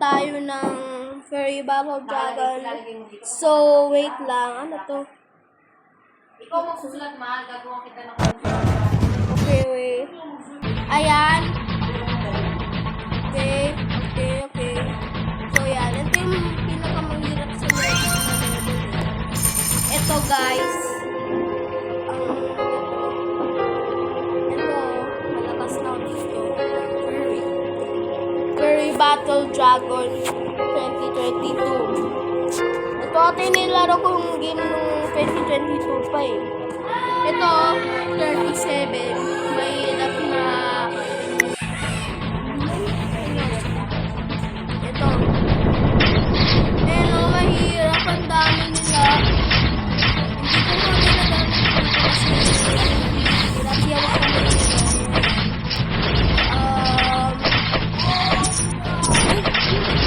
tayo ng Fairy Battle Dragon. So, wait lang. Ano to? Ikaw magsusulat, mahal. Gagawa kita ng Okay, wait. Ayan. Okay. So, yan. Ito yung pinakamahirap sa level. Ito, guys. Ito, malakas na dito. Fairy Battle Dragon 2022. Ito ate nilaro kong game nung 2022 pa eh. Ito, 37. Mahirap na... Ito. Pero mahirap. Ang dami nila. Hindi ko mo nila gamit kasi hirap yawa ko nila.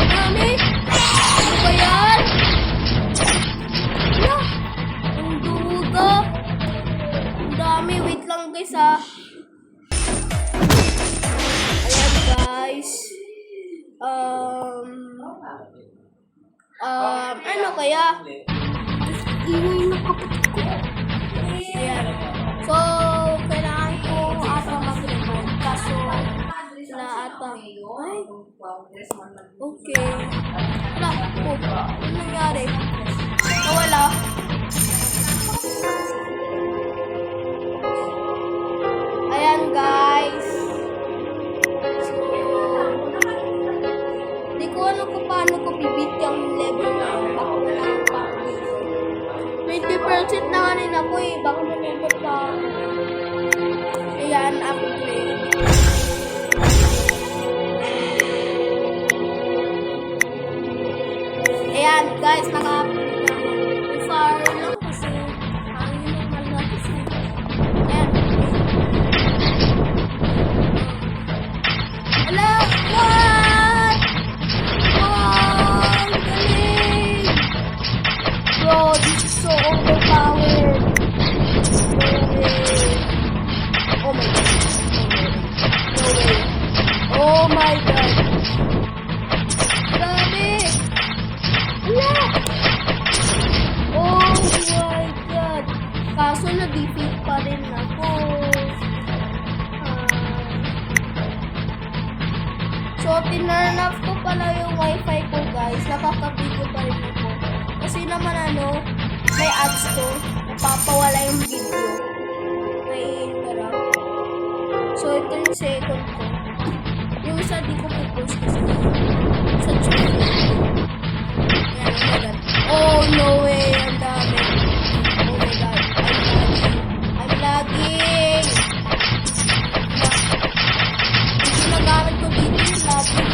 Dami. Ano ba yan? Ang duga. Ang dami. Wait lang guys ha. Ayan guys. Ano kaya? Ingay na kapatid ko. Ayan. So, kailangan ko ata mag-remote. Kaso, na ata. Ay. Okay. Wala. Ano nangyari? Nawala. Ayan guys. So, di ko alam kung paano ko bibit yung level na baka wala akong pa-upgrade. 20% na kanin ako eh. Baka manipot pa. Ayan, upgrade. Ayan, guys, naka-upgrade na ako. Far lang kasi hangin naman na kasi. Ayan. Hello! What? Oh, galing! Bro, this is so overpowered. No way. Oh my god. No way. Oh my god. Grabe! Wala! Oh my god! Kaso na-defeat pa rin ako. So, tinurn off ko pala yung wifi ko guys. Nakakabigo pa rin ako. Kasi naman may ads to. Napapawala yung video. Nai-interrupt. So, ito yung second ko. Yung isa di ko pupost kasi sa channel. Ayan, oh no way! Ang dami. Oh my god. I'm lagging! Yung ginagamit ko dito yung lagging.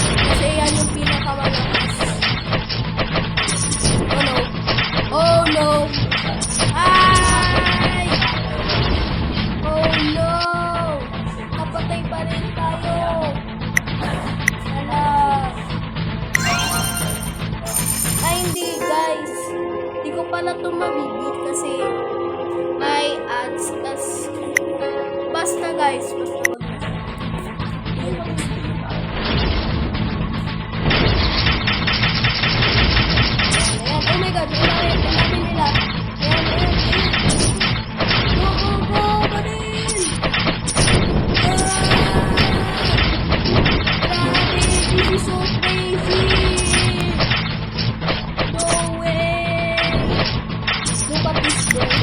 Kasi yan yung pinakamalakas. Oh no. Oh no! Ay! Oh no! Kapatay pa rin tayo. Hala. Ay, hindi guys. Hindi ko pala ito mabibit kasi may ads. Basta guys. Ayan. Oh my god. Ang dami nila. Ayan. Go! Barin! Grabe! This is so crazy! No way! Look at this girl.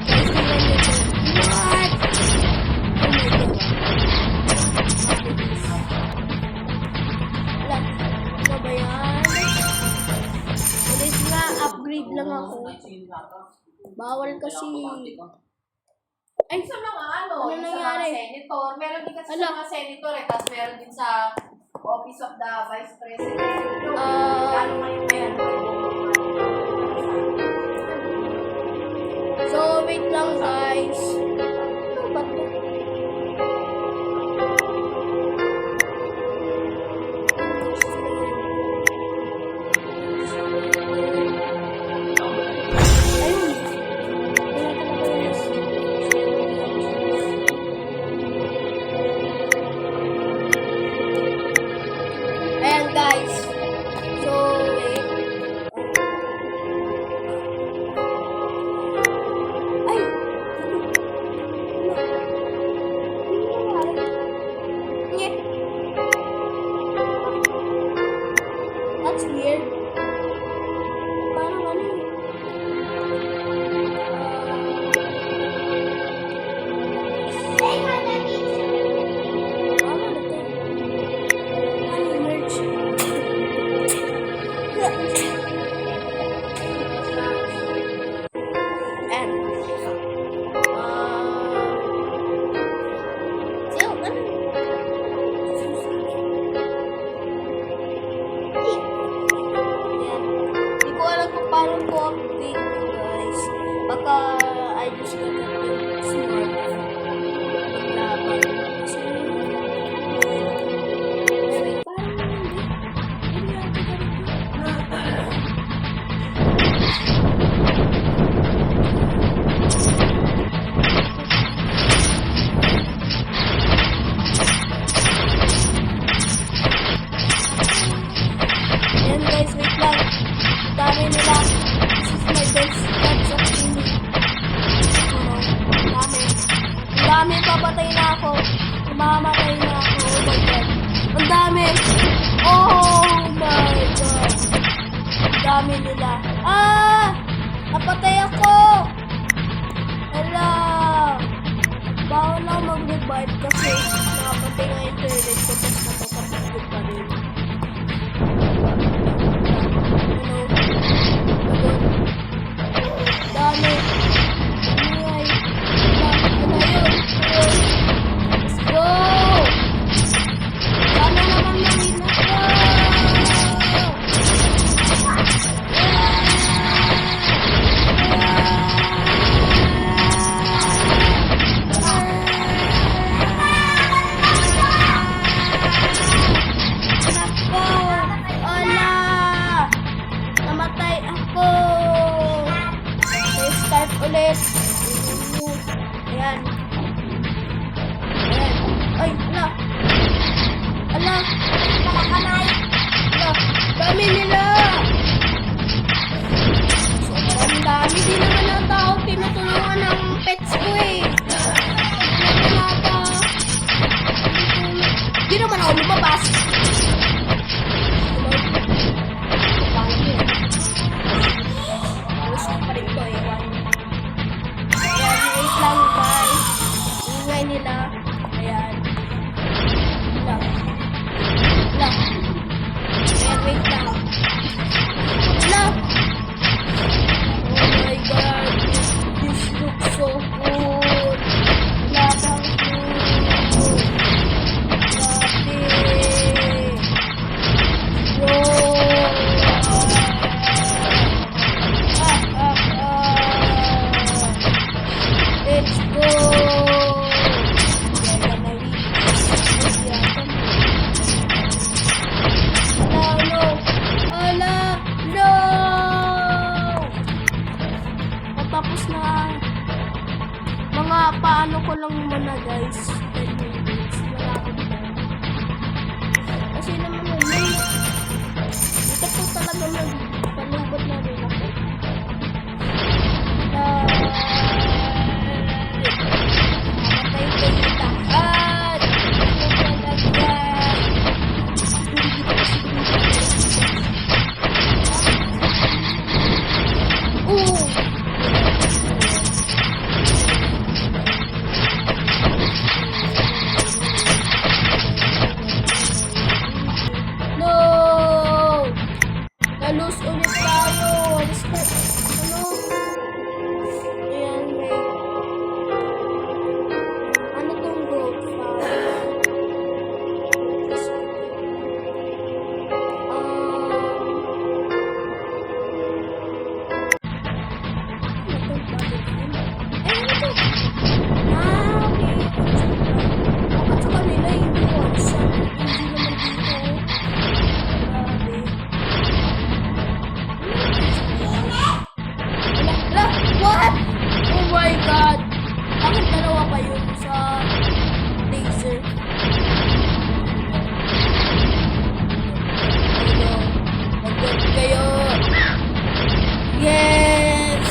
Guys, tingnan nyo ito. What? Oh my god. Wala. Ano ba yan? Ulit nga, upgrade lang ako. Bawal kasi. Ay, sa mga ano sa mga nangyari? senator. Meron din kasi Ala. sa mga senator eh. Tapos meron din sa Office of the Vice President. Lalo ngayon yan. So, wait lang guys. Ano ba ito? Mamamatay na ako. Oh my God. Ang dami. Oh my God. Ang dami nila. Ah! Napatay ako. Hala. Bawal lang mag-revive kasi nakapatay nga internet ko tapos napapapagod pa rin. Dami. Anyway. Let's go! Sana naman mawin na ko! Nako! Ala! Namatay ako! Start ulit. Ayan. Ayan. Ay, ala. Ala. Nakakanay. Ala. Dami nila. Sobrang dami. Di naman ang tao tinutulungan ng pets ko eh. Nata. Di naman ako lumabas. Gusto pa rin ko eh. Ayan, wait lang guys. Ingay nila. Ayan. Wala. Wala. Ayan, wait lang. Wala. Oh my God. This looks so good. Wala kang food. Grabe. Bro. Let's go! Ala, no! Ala, no! Matapos na. Mga paano ko lang muna guys. 10 minutes. Wala ko na. Kasi naman yun. Ito po talaga nagpalubot na rin ako. No! Nalus ulit tayo. Ano? Ayan, wait. Ano tong gold file? Ano to? Okay. Dapat sa kanila hindi one shot. Hindi naman dito. Grabe. What? Oh my God! Bakit dalawa pa yun sa laser? Mag-good kayo! Yes!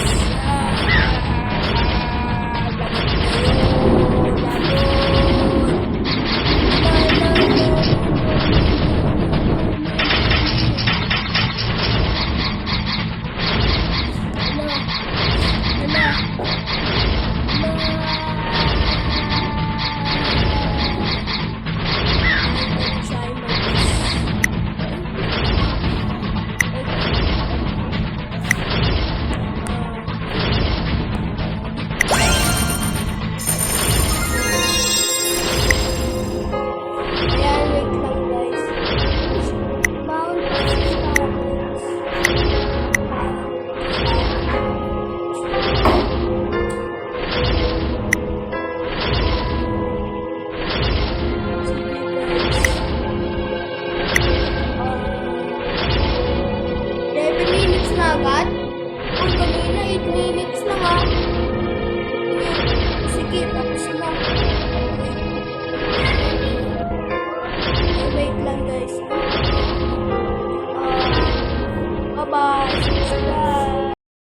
Lagot kayo! agad? Kung kanina 8 minutes na nga. Sige, tapos na. Wait lang guys.